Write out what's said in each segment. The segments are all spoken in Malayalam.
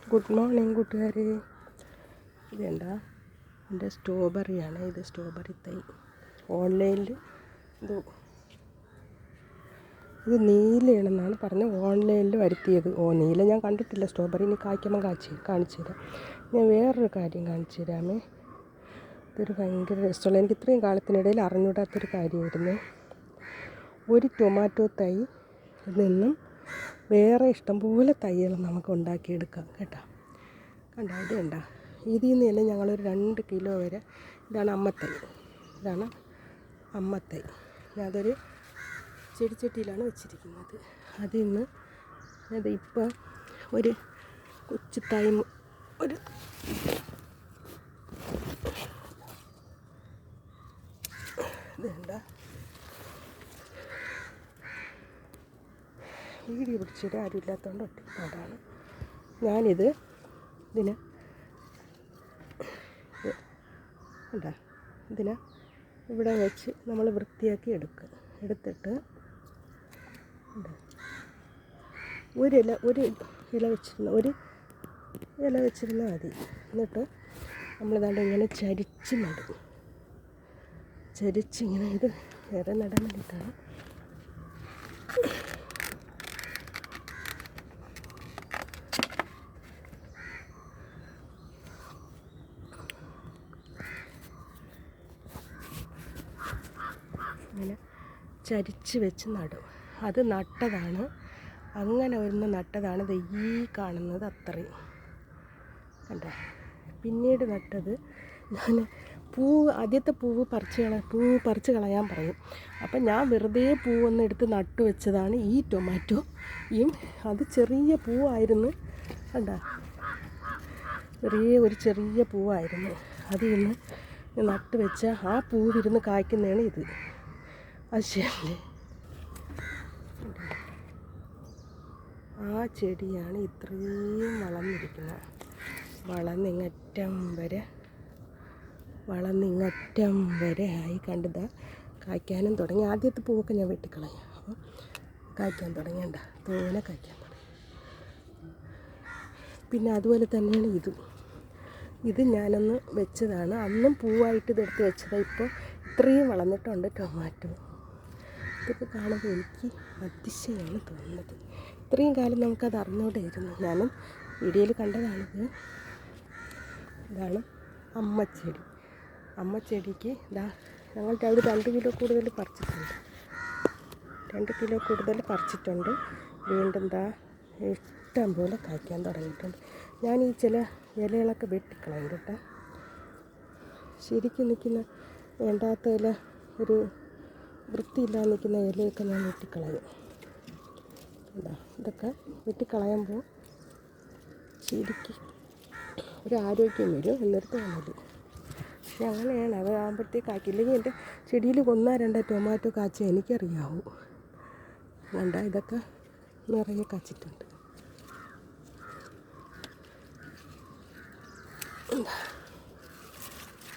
ഗുഡ് മോർണിംഗ് കൂട്ടുകാരെ. ഇതെന്താ, എൻ്റെ സ്ട്രോബെറിയാണ്. ഇത് സ്ട്രോബെറി തൈ ഓൺലൈനിൽ ഇത് നീലയാണെന്നാണ് പറഞ്ഞ് ഓൺലൈനിൽ വരുത്തിയത്. നീല ഞാൻ കണ്ടിട്ടില്ല. സ്ട്രോബെറി ഇനി കായ്ക്കുമ്പം കാണിച്ചു തരാം. ഞാൻ വേറൊരു കാര്യം കാണിച്ചു തരാമേ. ഇതൊരു ഭയങ്കര രസമുള്ള, എനിക്ക് ഇത്രയും കാലത്തിനിടയിൽ അറിഞ്ഞൂടാത്തൊരു കാര്യമായിരുന്നു. ഒരു ടൊമാറ്റോ തൈ നിന്നും വേറെ ഇഷ്ടംപോലെ തൈകൾ നമുക്ക് ഉണ്ടാക്കിയെടുക്കാം കേട്ടോ. കണ്ടോ, ഇത് കണ്ടോ, ഇതിൽ നിന്ന് തന്നെ ഞങ്ങളൊരു 2 കിലോ വരെ. ഇതാണ് അമ്മത്തൈ. അതൊരു ചെടിച്ചട്ടിയിലാണ് വെച്ചിരിക്കുന്നത്. അതിൽ നിന്ന് അതിപ്പോൾ ഒരു കൊച്ചു തൈ ഒരു ഇത് കണ്ടോ, വീഡിയോ പിടിച്ചിട്ട് ആരും ഇല്ലാത്തതുകൊണ്ട് ഒറ്റപ്പാടാണ്. ഞാനിത് ഇതിനെ ഇവിടെ വെച്ച് നമ്മൾ വൃത്തിയാക്കി എടുത്തിട്ട് ഒരു ഇല വെച്ചിരുന്നാൽ മതി. എന്നിട്ട് നമ്മളിതാണ്ട് ഇങ്ങനെ ചരിച്ചിങ്ങനെ ഇത് വേറെ നടാൻ വേണ്ടിയിട്ടാണ്. അങ്ങനെ ചരിച്ച് വെച്ച് നടും. അത് നട്ടതാണ്, അങ്ങനെ ഒന്ന് നട്ടതാണ്. ഇത് ഈ കാണുന്നത് അത്രയും കണ്ടോ. പിന്നീട് നട്ടത് ഞാൻ ആദ്യത്തെ പൂവ് പറിച്ച് കളയാൻ പറയും. അപ്പം ഞാൻ വെറുതെ പൂവൊന്നും എടുത്ത് നട്ടു വെച്ചതാണ് ഈ ടൊമാറ്റോയും. അത് ചെറിയ പൂവായിരുന്നു കണ്ടോ, ചെറിയ പൂവായിരുന്നു. അതിൽ നിന്ന് നട്ട് വെച്ച ആ പൂവിരുന്ന് കായ്ക്കുന്നതാണ് ഇത്. അത് ശരി, ആ ചെടിയാണ് ഇത്രയും വളർന്നിരിക്കുന്നത്. വളർന്നിങ്ങറ്റം വരെ ആയി. കണ്ടതാ, കായ്ക്കാനും തുടങ്ങി. ആദ്യത്തെ പൂവൊക്കെ ഞാൻ വെട്ടിക്കളയാം. അപ്പോൾ കായ്ക്കാൻ തുടങ്ങിയണ്ട, തോനെ കായ്ക്കാൻ തുടങ്ങി. പിന്നെ അതുപോലെ തന്നെയാണ് ഇത് ഞാനൊന്ന് വെച്ചതാണ്. അന്നും പൂവായിട്ട് ഇതെടുത്ത് വെച്ചതാണ്. ഇപ്പോൾ ഇത്രയും വളർന്നിട്ടുണ്ട് ടൊമാറ്റോ. ഇതൊക്കെ കാണുമ്പോൾ എനിക്ക് അതിശയമാണ് തോന്നുന്നത്. ഇത്രയും കാലം നമുക്കത് അറിഞ്ഞോണ്ടായിരുന്നു. ഞാനും വീഡിയോയിൽ കണ്ടതാണിത്. ഇതാണ് അമ്മച്ചെടിക്ക് ഞങ്ങൾക്ക് അവിടെ 2 കിലോ കൂടുതൽ പറിച്ചിട്ടുണ്ട്. വീണ്ടും ഇഷ്ടം പോലെ കായ്ക്കാൻ തുടങ്ങിയിട്ടുണ്ട്. ഞാൻ ഈ ചില ഇലകളൊക്കെ വെട്ടിക്കളയും കേട്ടോ. ശരിക്കും നിൽക്കുന്ന വേണ്ടാത്ത ഇല, ഒരു വൃത്തിയില്ലാതെ നിൽക്കുന്ന ഇലയൊക്കെ ഞാൻ വെട്ടിക്കളയും. ഇതൊക്കെ വെട്ടിക്കളയുമ്പോൾ ശരിക്കും ഒരു ആരോഗ്യം വരും. എന്നിടത്ത് വന്നത് പക്ഷെ അങ്ങനെയാണ്. അത് ആകുമ്പോഴത്തേക്ക് കായ്ക്കില്ലെങ്കിൽ എൻ്റെ ചെടിയിൽ 1-2 ടൊമാറ്റോ കാച്ച എനിക്കറിയാവൂ. വേണ്ട, ഇതൊക്കെ നിറയെ കാച്ചിട്ടുണ്ട്.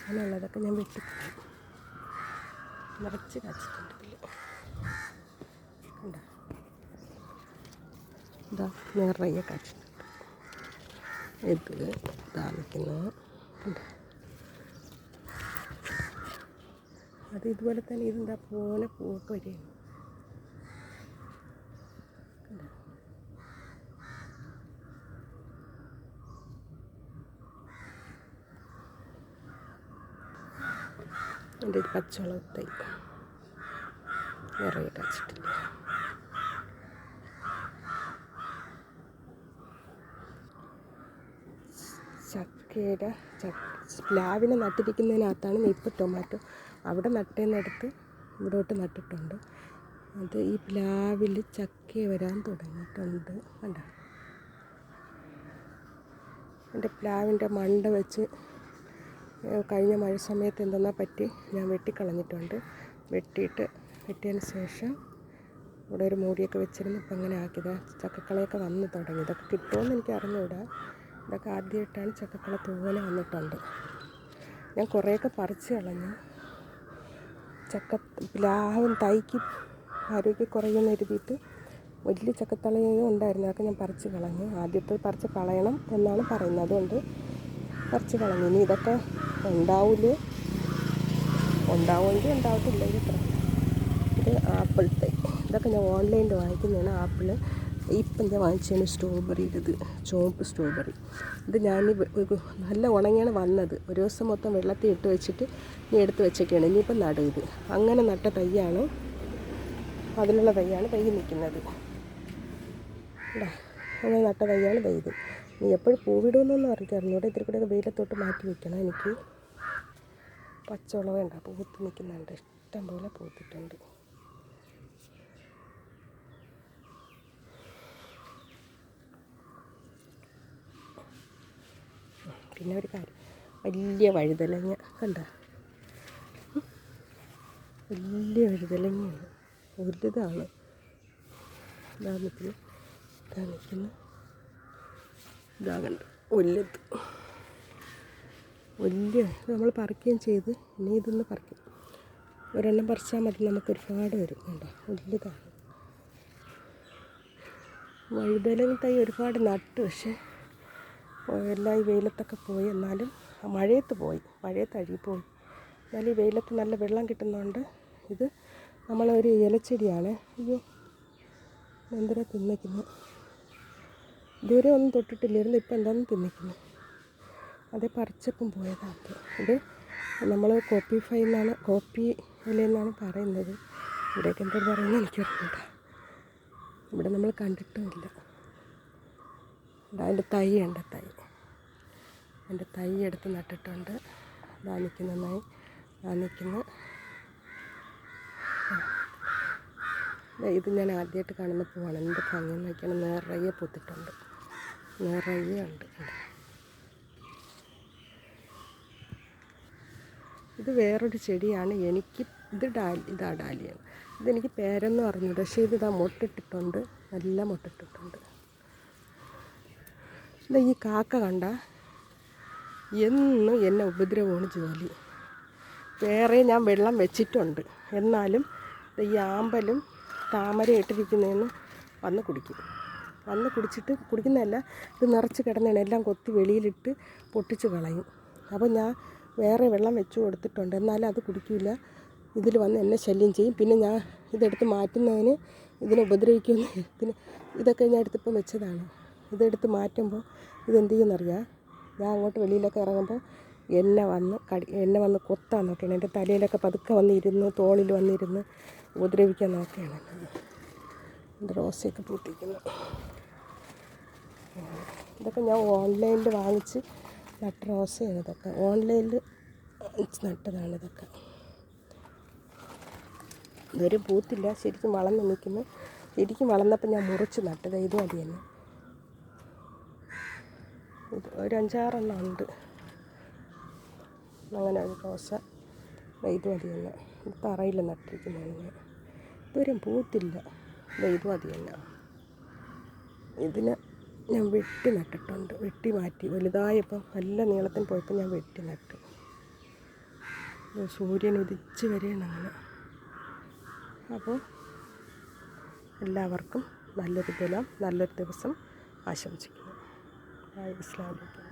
അങ്ങനെയുള്ളതൊക്കെ ഞാൻ വെട്ടിക്കളയും. നിറച്ച് കാച്ചിട്ടുണ്ട് ഇതിൽ കണ്ടോ. നിറയെ കാച്ചിട്ടുണ്ട്. നിൽക്കുന്നത് കണ്ടോ. അത് ഇതുപോലെ തന്നെ പോലെ പൂവൊക്കെ വരികയാണ്. എൻ്റെ ഒരു പച്ചമുളക് തൈ നിറയെ കാച്ചിട്ടില്ല. പ്ലാവിനെ നട്ടിരിക്കുന്നതിനകത്താണ് ഇപ്പോൾ ടൊമാറ്റോ. അവിടെ നട്ടേന്നെടുത്ത് ഇവിടോട്ട് നട്ടിട്ടുണ്ട്. അത് ഈ പ്ലാവിൽ ചക്ക വരാൻ തുടങ്ങിയിട്ടുണ്ട് കണ്ടോ. എൻ്റെ പ്ലാവിൻ്റെ മണ്ട വെച്ച് കഴിഞ്ഞ മഴ സമയത്ത് എന്തെന്നാ പറ്റി ഞാൻ വെട്ടിക്കളഞ്ഞിട്ടുണ്ട്. വെട്ടിയതിന് ശേഷം ഇവിടെ ഒരു മൂടിയൊക്കെ വെച്ചിരുന്നു. ഇപ്പം അങ്ങനെ ആക്കിയത്. ചക്കക്കളയൊക്കെ വന്ന് തുടങ്ങി. ഇതൊക്കെ കിട്ടുമെന്ന് എനിക്ക് അറിഞ്ഞൂടാ. ഇതൊക്കെ ആദ്യമായിട്ടാണ് ചക്കക്കള തോനെ വന്നിട്ടുണ്ട്. ഞാൻ കുറേയൊക്കെ പറിച്ച് കളഞ്ഞു. പ്ലാവും തൈക്ക് ആരോഗ്യം കുറയുമെന്ന് എഴുതിയിട്ട് വലിയ ചക്കത്തളയും ഉണ്ടായിരുന്നു, അതൊക്കെ ഞാൻ പറിച്ച് കളഞ്ഞു. ആദ്യത്തെ പറിച്ച് കളയണം എന്നാണ് പറയുന്നത്, അതുകൊണ്ട് പറിച്ച് കളഞ്ഞു. ഇനി ഇതൊക്കെ ഉണ്ടാവില്ലേ, ഉണ്ടാവുമെങ്കിൽ ഉണ്ടാവത്തില്ലെങ്കിൽ ഇത്ര. ഇത് ആപ്പിൾ തൈ, ഇതൊക്കെ ഞാൻ ഓൺലൈനിൽ വാങ്ങിക്കുന്നതാണ്. ആപ്പിള് ഇപ്പം ഞാൻ വാങ്ങിച്ചതാണ് സ്ട്രോബെറി. ഇത് ചുവപ്പ് സ്ട്രോബെറി. ഇത് ഞാൻ നല്ല ഉണങ്ങിയാണ് വന്നത്. ഒരു ദിവസം മൊത്തം വെള്ളത്തിൽ ഇട്ട് വെച്ചിട്ട് ഇനി എടുത്ത് വെച്ചൊക്കെയാണ്. ഇനിയിപ്പം നടും. ഇത് അങ്ങനെ നട്ട തൈയാണ്, അതിനുള്ള തൈയാണ് തൈ നിൽക്കുന്നത്. അങ്ങനെ നട്ട തൈയാണ് തൈ. ഇത് ഇനി എപ്പോഴും പൂവിടുമെന്നൊന്നും അറിഞ്ഞൂടെ. ഇതിൽ കൂടെയൊക്കെ വെയിലത്തോട്ട് മാറ്റി വെക്കണം. എനിക്ക് പച്ചവള വേണ്ട, പൂത്ത് നിൽക്കുന്നുണ്ട്, ഇഷ്ടം പോലെ പൂത്തിട്ടുണ്ട്. പിന്നെ ഒരു കാര്യം, വലിയ വഴുതലങ്ങ കണ്ട, വലിയ വഴുതലങ്ങയാണ്, വലുതാണ്. ഇതാകുന്നു ഇതാകണ്ട് വലുത്, വലിയ. നമ്മൾ പറിക്കുകയും ചെയ്ത് ഇനി ഇതൊന്ന് പറിക്കും. ഒരെണ്ണം പറിച്ചാൽ മതി, നമുക്ക് ഒരുപാട് വരും. കണ്ടോ, വലുതാണ്. വഴുതലങ്ങ തൈ ഒരുപാട് നട്ടു, പക്ഷേ എല്ലാം ഈ വെയിലത്തൊക്കെ പോയി. എന്നാലും മഴയത്ത് പോയി, മഴയത്ത് അഴുകിപ്പോയി. എന്നാലും ഈ വെയിലത്ത് നല്ല വെള്ളം കിട്ടുന്നതുകൊണ്ട് ഇത് നമ്മളൊരു ഇലച്ചെടിയാണ്. അയ്യോ, എന്തിനാ തിന്നിക്കുന്നു. ഇതുവരെ ഒന്നും തൊട്ടിട്ടില്ലായിരുന്നു, ഇപ്പം എന്താണെന്ന് തിന്നിക്കുന്നു. അത് പറിച്ചപ്പം പോയതാണ്. ഇത് നമ്മൾ കോപ്പി ഇലയെന്നാണ് പറയുന്നത്. ഇവിടേക്ക് എന്താ പറയുന്നത് എനിക്കറിയില്ല, ഇവിടെ നമ്മൾ കണ്ടിട്ടുമില്ല. അതിൻ്റെ തൈ ഉണ്ട്, എൻ്റെ തൈ എടുത്ത് നട്ടിട്ടുണ്ട്. ഇതാ നിൽക്കുന്നതായി, നിൽക്കുന്നു. ഇത് ഞാൻ ആദ്യമായിട്ട് കാണുന്ന പൂവാണ്. എന്ത് ഭംഗിയെന്ന് നോക്കിയാണ്, നിറയെ പൂത്തിട്ടുണ്ട്, നിറയെ ഉണ്ട്. ഇത് വേറൊരു ചെടിയാണ്. എനിക്ക് ഇതാ ഡാലിയാണ്. ഇതെനിക്ക് പേരൊന്നും അറിഞ്ഞില്ല, പക്ഷേ ഇതാ മൊട്ടിട്ടിട്ടുണ്ട്, നല്ല മൊട്ടിട്ടിട്ടുണ്ട്. ഇതാ ഈ കാക്ക കണ്ട, എന്നും എന്നെ ഉപദ്രവമാണ് ജോലി. വേറെ ഞാൻ വെള്ളം വെച്ചിട്ടുണ്ട്, എന്നാലും ഈ ആമ്പലും താമര ഇട്ടിരിക്കുന്നതെന്ന് വന്ന് കുടിക്കും. വന്ന് കുടിക്കുന്നതല്ല, ഇത് നിറച്ച് കിടന്നതാണ്, എല്ലാം കൊത്തി വെളിയിലിട്ട് പൊട്ടിച്ച് കളയും. അപ്പോൾ ഞാൻ വേറെ വെള്ളം വെച്ച് കൊടുത്തിട്ടുണ്ട്, എന്നാലും അത് കുടിക്കില്ല. ഇതിൽ വന്ന് എന്നെ ശല്യം ചെയ്യും. പിന്നെ ഞാൻ ഇതെടുത്ത് മാറ്റുന്നതിന് ഇതിനെ ഉപദ്രവിക്കുമെന്ന് ഇതൊക്കെ ഞാൻ എടുത്തിപ്പം വെച്ചതാണ്. ഇതെടുത്ത് മാറ്റുമ്പോൾ ഇതെന്ത് ചെയ്യുമെന്നറിയാം, ഞാൻ അങ്ങോട്ട് വെളിയിലൊക്കെ ഇറങ്ങുമ്പോൾ എന്നെ വന്ന് കൊത്താൻ നോക്കുകയാണ്. എൻ്റെ തലയിലൊക്കെ പതുക്കെ വന്നിരുന്ന്, തോളിൽ വന്നിരുന്ന് ഉപദ്രവിക്കാൻ നോക്കുകയാണ്. എൻ്റെ റോസയൊക്കെ പൂത്തിക്കുന്നു. ഇതൊക്കെ ഞാൻ ഓൺലൈനിൽ വാങ്ങിച്ച് നട്ട റോസയാണ്. ഇതൊക്കെ ഓൺലൈനിൽ നട്ടതാണ്. ഇതൊക്കെ ഇതുവരെ പൂത്തില്ല, ശരിക്കും വളർന്ന് നിൽക്കുന്നു. ശരിക്കും വളർന്നപ്പോൾ ഞാൻ മുറിച്ച് നട്ടത്. ഇതും അത് തന്നെ, ഇത് ഒരു 5-6 ഉണ്ട്. അങ്ങനെ ഒരു റോസ, ഇതും അത് തന്നെ. ഇത് തറയിൽ നട്ടിരിക്കുന്നതാണ് ഞാൻ. ഇതുവരെ പൂത്തില്ല. ഇതും അത് തന്നെ. ഇതിനെ ഞാൻ വെട്ടി നട്ടിട്ടുണ്ട്, വെട്ടി മാറ്റി. വലുതായപ്പോൾ നല്ല നീളത്തിൽ പോയപ്പോൾ ഞാൻ വെട്ടി നട്ടു. സൂര്യൻ ഉദിച്ച് വരെയാണ് അങ്ങനെ. അപ്പോൾ എല്ലാവർക്കും നല്ലൊരു ദിവസം ആശംസിക്കുന്നു. അസ്സലാമു അലൈക്കും.